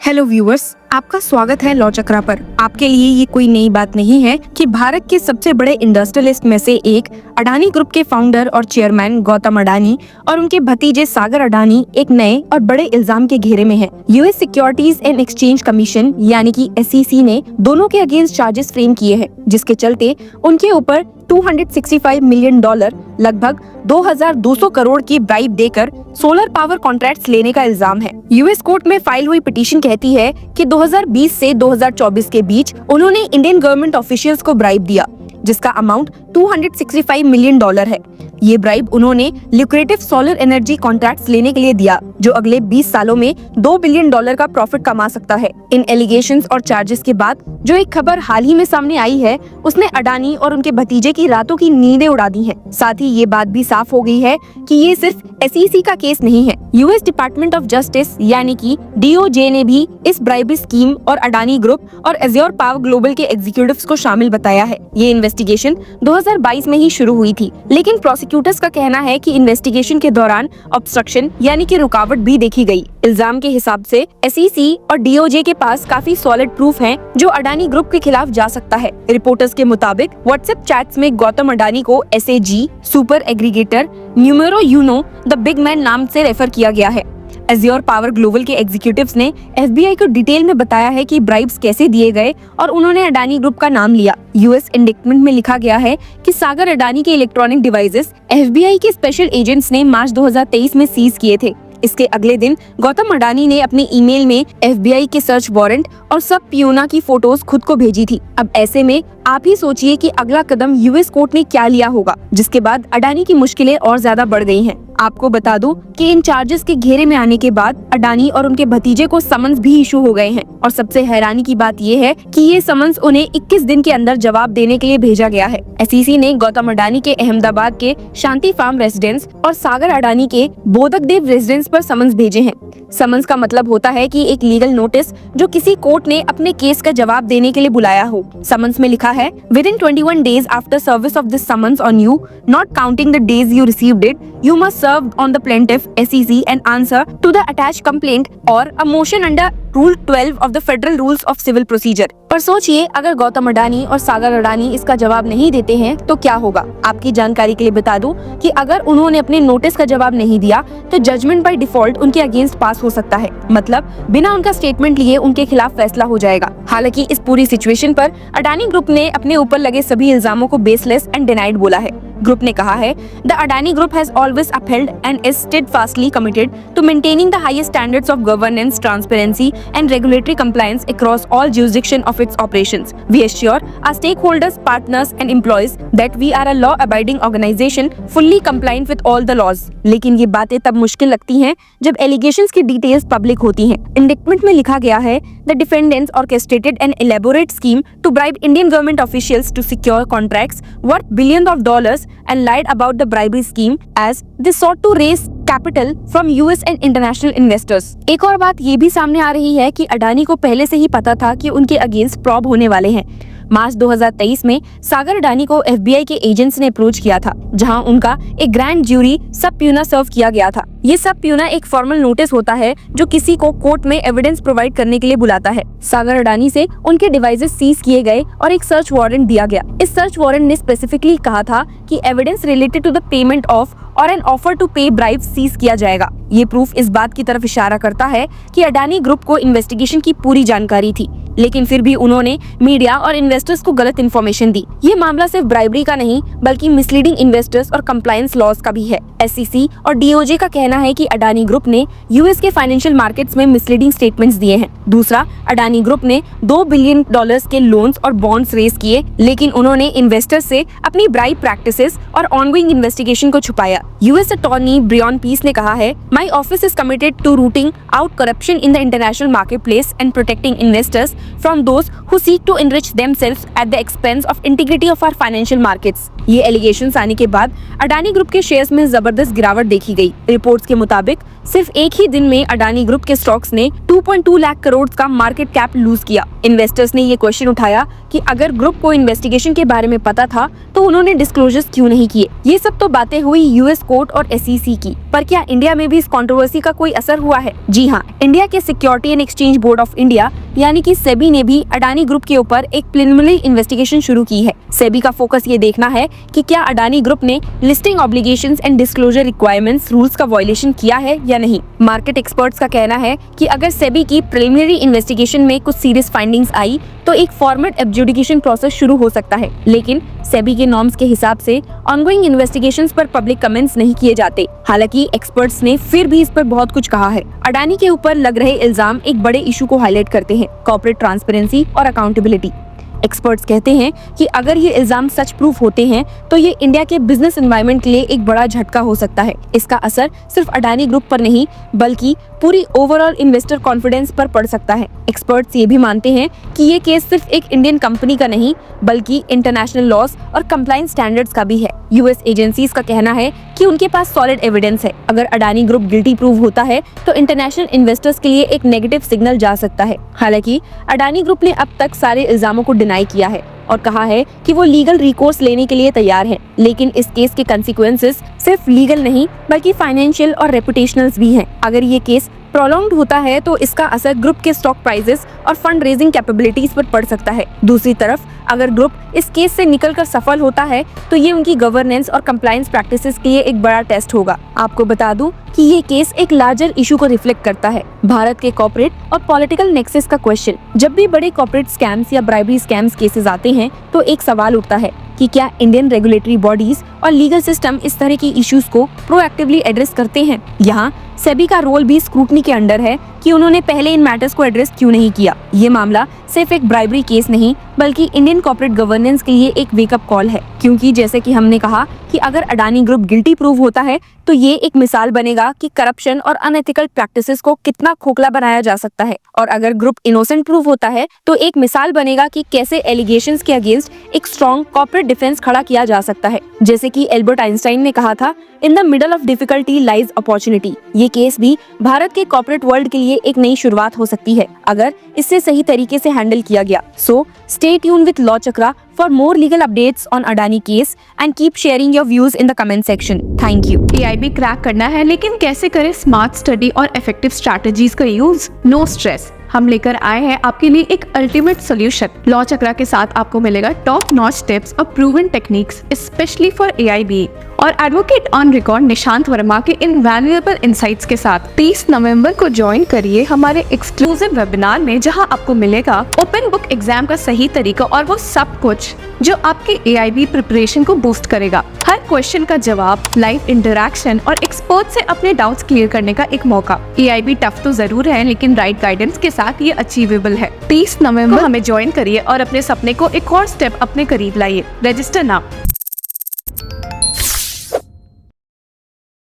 Hello viewers, आपका स्वागत है लॉ चक्रा पर। आपके लिए ये कोई नई बात नहीं है कि भारत के सबसे बड़े इंडस्ट्रियलिस्ट में से एक अडानी ग्रुप के फाउंडर और चेयरमैन गौतम अडानी और उनके भतीजे सागर अडानी एक नए और बड़े इल्जाम के घेरे में हैं। US securities and exchange commission यानी कि SEC ने दोनों के अगेंस्ट चार्जेस फ्रेम किए हैं, जिसके चलते उनके ऊपर $265 मिलियन लगभग 2200 करोड़ की ब्राइब देकर सोलर पावर कॉन्ट्रैक्ट्स लेने का इल्जाम है। यूएस कोर्ट में फाइल हुई पिटीशन कहती है कि 2020 से 2024 के बीच उन्होंने इंडियन गवर्नमेंट ऑफिशियल्स को ब्राइब दिया, जिसका अमाउंट $265 मिलियन है। ये ब्राइब उन्होंने ल्यूक्रेटिव सोलर एनर्जी कॉन्ट्रैक्ट्स लेने के लिए दिया, जो अगले 20 सालों में $2 बिलियन का प्रॉफिट कमा सकता है। इन एलिगेशंस और चार्जेस के बाद जो एक खबर हाल ही में सामने आई है, उसने अडानी और उनके भतीजे की रातों की नींदें उड़ा दी हैं। साथ ही ये बात भी साफ हो गई है कि ये सिर्फ SEC का केस नहीं है। यूएस डिपार्टमेंट ऑफ जस्टिस यानी कि DOJ ने भी इस ब्राइबरी स्कीम और अडानी ग्रुप और एज्योर पावर ग्लोबल के एग्जीक्यूटिव्स को शामिल बताया है। ये इन्वेस्टिगेशन 2022 में ही शुरू हुई थी, लेकिन प्रोसिक्यूटर्स का कहना है कि इन्वेस्टिगेशन के दौरान ऑब्स्ट्रक्शन यानी कि रुकावट भी देखी गई। इल्जाम के हिसाब से SEC और DOJ के पास काफी सॉलिड प्रूफ हैं जो अडानी ग्रुप के खिलाफ जा सकता है। रिपोर्टर्स के मुताबिक व्हाट्सएप चैट्स में गौतम अडानी को SAG, super aggregator, numero uno, the big man नाम से रेफर किया गया है। एज्योर पावर ग्लोबल के एग्जीक्यूटिव्स ने FBI को डिटेल में बताया है कि ब्राइब्स कैसे दिए गए और उन्होंने अडानी ग्रुप का नाम लिया। यूएस इंडिक्टमेंट में लिखा गया है कि सागर अडानी के इलेक्ट्रॉनिक डिवाइसेस FBI के स्पेशल एजेंट्स ने मार्च 2023 में सीज किए थे। इसके अगले दिन गौतम अडानी ने अपने ईमेल में FBI के सर्च वारंट और सब पियोना की फोटोज खुद को भेजी थी। अब ऐसे में आप ही सोचिए कि अगला कदम यूएस कोर्ट ने क्या लिया होगा, जिसके बाद अडानी की मुश्किलें और ज्यादा बढ़ गई हैं। आपको बता दूं कि इन चार्जेस के घेरे में आने के बाद अडानी और उनके भतीजे को समन्स भी इशू हो गए हैं और सबसे हैरानी की बात ये है कि ये समन्स उन्हें 21 दिन के अंदर जवाब देने के लिए भेजा गया है। SEC ने गौतम अडानी के अहमदाबाद के शांति फार्म रेजिडेंस और सागर अडानी के बोधकदेव रेजिडेंस पर समन्स भेजे हैं। समन्स का मतलब होता है कि एक लीगल नोटिस जो किसी कोर्ट ने अपने केस का जवाब देने के लिए बुलाया हो। समन्स में लिखा है, within 21 days after service of this summons on you, not counting the days you received it, you must serve on the plaintiff SEC and answer to the attached complaint or a motion under Rule 12 of the Federal Rules of Civil Procedure। पर सोचिए, अगर गौतम अडानी और सागर अडानी इसका जवाब नहीं देते हैं तो क्या होगा। आपकी जानकारी के लिए बता दूं कि अगर उन्होंने अपने नोटिस का जवाब नहीं दिया तो जजमेंट बाय डिफॉल्ट उनके अगेंस्ट पास हो सकता है, मतलब बिना उनका स्टेटमेंट लिए उनके खिलाफ फैसला हो जाएगा। हालांकि इस पूरी सिचुएशन पर अडानी ग्रुप ने अपने ऊपर लगे सभी इल्जामों को बेसलेस एंड डिनाइड बोला है। ग्रुप ने कहा है, the Adani group has always upheld and is steadfastly committed to maintaining the highest standards of governance, transparency and regulatory compliance across all jurisdiction of its operations. We assure our stakeholders, partners and employees that we are a law-abiding organization fully compliant with all the laws. लेकिन ये बातें तब मुश्किल लगती हैं जब allegations की details public होती हैं। इंडिक्टमेंट में लिखा गया है, the defendants orchestrated an elaborate scheme to bribe Indian government officials to secure contracts worth billions of dollars and lied about the bribery scheme as they sought to raise capital from US and international investors। एक और बात ये भी सामने आ रही है कि अडानी को पहले से ही पता था कि उनके अगेंस्ट प्रॉब होने वाले हैं। मार्च 2023 में सागर अडानी को FBI के एजेंट्स ने अप्रोच किया था, जहां उनका एक ग्रैंड ज्यूरी सब प्यूना सर्व किया गया था। ये सब प्यूना एक फॉर्मल नोटिस होता है जो किसी को कोर्ट में एविडेंस प्रोवाइड करने के लिए बुलाता है। सागर अडानी से उनके डिवाइसेस सीज किए गए और एक सर्च वारंट दिया गया। इस सर्च वारंट ने स्पेसिफिकली कहा था कि evidence related to the payment of or an offer to pay bribe seize किया जाएगा। ये प्रूफ इस बात की तरफ इशारा करता है कि अडानी ग्रुप को इन्वेस्टिगेशन की पूरी जानकारी थी, लेकिन फिर भी उन्होंने मीडिया और इन्वेस्टर्स को गलत इन्फॉर्मेशन दी। ये मामला सिर्फ ब्राइबरी का नहीं बल्कि मिसलीडिंग इन्वेस्टर्स और कंप्लायंस लॉज का भी है। SEC और DOJ का कहना है कि अडानी ग्रुप ने यूएस के फाइनेंशियल मार्केट्स में मिसलीडिंग स्टेटमेंट्स दिए हैं। दूसरा, अडानी ग्रुप ने $2 बिलियन के लोन्स और बॉन्ड्स रेज किए, लेकिन उन्होंने इन्वेस्टर्स से अपनी ब्राइब प्रैक्टिसेस और ऑनगोइंग इन्वेस्टिगेशन को छुपाया। यूएस अटॉर्नी ब्रियन पीस ने कहा है, my office is committed to rooting out corruption in the international marketplace and protecting investors from those who seek to enrich themselves at the expense of integrity of our financial markets. ये allegations आने के बाद Adani group के shares में जबरदस्त गिरावट देखी गई। रिपोर्ट्स के मुताबिक सिर्फ एक ही दिन में अडानी ग्रुप के स्टॉक्स ने 2.2 लाख करोड़ का मार्केट कैप लूज किया। इन्वेस्टर्स ने ये क्वेश्चन उठाया कि अगर ग्रुप को इन्वेस्टिगेशन के बारे में पता था तो उन्होंने डिस्क्लोजर्स क्यों नहीं किए। ये सब तो बातें हुई यूएस कोर्ट और SEC की, पर क्या इंडिया में भी इस कंट्रोवर्सी का कोई असर हुआ है? जी हाँ, इंडिया के security and exchange board of India यानी कि सेबी ने भी अडानी ग्रुप के ऊपर एक प्रिलिमिनरी इन्वेस्टिगेशन शुरू की है। सेबी का फोकस ये देखना है कि क्या अडानी ग्रुप ने listing obligations and disclosure requirements rules का वायलेशन किया है या नहीं। मार्केट एक्सपर्ट्स का कहना है कि अगर सेबी की प्रिलिमिनरी इन्वेस्टिगेशन में कुछ सीरियस फाइंडिंग्स आई तो एक फॉर्मेट एडजुडिकेशन प्रोसेस शुरू हो सकता है, लेकिन सेबी के नॉर्म्स के हिसाब से ऑनगोइंग इन्वेस्टिगेशंस पर पब्लिक कमेंट्स नहीं किए जाते। हालांकि एक्सपर्ट्स ने फिर भी इस पर बहुत कुछ कहा है। अडानी के ऊपर लग रहे इल्जाम एक बड़े इशू को हाईलाइट करते हैं, कॉर्पोरेट ट्रांसपेरेंसी और अकाउंटेबिलिटी। एक्सपर्ट्स कहते हैं कि अगर ये इल्जाम सच प्रूफ होते हैं तो ये इंडिया के बिजनेस एनवायरनमेंट के लिए एक बड़ा झटका हो सकता है। इसका असर सिर्फ अडानी ग्रुप पर नहीं बल्कि पूरी ओवरऑल इन्वेस्टर कॉन्फिडेंस पर पड़ सकता है। एक्सपर्ट्स ये भी मानते हैं कि ये केस सिर्फ एक इंडियन कंपनी का नहीं बल्कि इंटरनेशनल लॉस और कंप्लायंस स्टैंडर्ड्स का भी है। यूएस एजेंसीज का कहना है कि उनके पास सॉलिड एविडेंस है। अगर अडानी ग्रुप गिल्टी प्रूव होता है तो इंटरनेशनल इन्वेस्टर्स के लिए एक नेगेटिव सिग्नल जा सकता है। हालांकि अडानी ग्रुप ने अब तक सारे इल्जामों को डिनाई किया है और कहा है कि वो लीगल रिकोर्स लेने के लिए तैयार है, लेकिन इस केस के कंसिक्वेंसेस सिर्फ लीगल नहीं बल्कि फाइनेंशियल और रेपुटेशनल्स भी हैं। अगर ये केस प्रोलॉन्ग्ड होता है तो इसका असर ग्रुप के स्टॉक प्राइसेस और फंड रेजिंग कैपेबिलिटीज पर पड़ सकता है। दूसरी तरफ अगर ग्रुप इस केस से निकलकर सफल होता है तो ये उनकी गवर्नेंस और कंप्लायंस प्रैक्टिसेस के लिए एक बड़ा टेस्ट होगा। आपको बता दूं कि ये केस एक लार्जर इशू को रिफ्लेक्ट करता है, भारत के कॉर्पोरेट और पॉलिटिकल नेक्सस का क्वेश्चन। जब भी बड़े कॉर्पोरेट स्कैम्स या ब्राइबरी स्कैम्स केसेस आते हैं तो एक सवाल उठता है कि क्या इंडियन रेगुलेटरी बॉडीज और लीगल सिस्टम इस तरह की इश्यूज को प्रोएक्टिवली एड्रेस करते हैं। यहाँ सेबी का रोल भी स्क्रूटनी के अंडर है कि उन्होंने पहले इन मैटर्स को एड्रेस क्यों नहीं किया। ये मामला सिर्फ एक ब्राइबरी केस नहीं बल्कि इंडियन कॉर्पोरेट गवर्नेंस के लिए एक वेकअप कॉल है, क्योंकि जैसे कि हमने कहा कि अगर अडानी ग्रुप गिल्टी प्रूव होता है तो ये एक मिसाल बनेगा कि करप्शन और अनएथिकल प्रैक्टिसेस को कितना खोखला बनाया जा सकता है, और अगर ग्रुप इनोसेंट प्रूव होता है तो एक मिसाल बनेगा कि कैसे एलिगेशंस के अगेंस्ट एक स्ट्रॉन्ग कॉर्पोरेट डिफेंस खड़ा किया जा सकता है। जैसे कि एल्बर्ट आइंस्टाइन ने कहा था, in the middle of difficulty lies opportunity. ये केस भी भारत के कॉर्पोरेट वर्ल्ड के लिए एक नई शुरुआत हो सकती है अगर इससे सही तरीके से हैंडल किया गया। So stay tune with law chakra for more legal updates on Adani case and keep sharing your views in the comment section. Thank you. AIB crack करना है लेकिन कैसे करें स्मार्ट स्टडी और इफेक्टिव स्ट्रैटेजीज का use? No stress, हम लेकर आए हैं आपके लिए एक अल्टीमेट सोल्यूशन। लॉ चक्रा के साथ आपको मिलेगा टॉप नॉच टिप्स और proven techniques specially for AIB और advocate on record Nishant Verma के इनवैल्यूएबल इनसाइट्स के साथ 30 नवंबर को ज्वाइन करिए हमारे एक्सक्लूसिव वेबिनार में, जहां आपको मिलेगा ओपन बुक एग्जाम का सही तरीका और वो सब कुछ जो आपके AIB प्रिपरेशन को बूस्ट करेगा। हर क्वेश्चन का जवाब, लाइव इंटरैक्शन और एक्सपर्ट से अपने डाउट्स क्लियर करने का एक मौका। AIB टफ तो जरूर है लेकिन राइट गाइडेंस के साथ ये अचीवेबल है। 30 नवंबर हमें ज्वाइन करिए और अपने सपने को एक और स्टेप अपने करीब लाइए। Register now.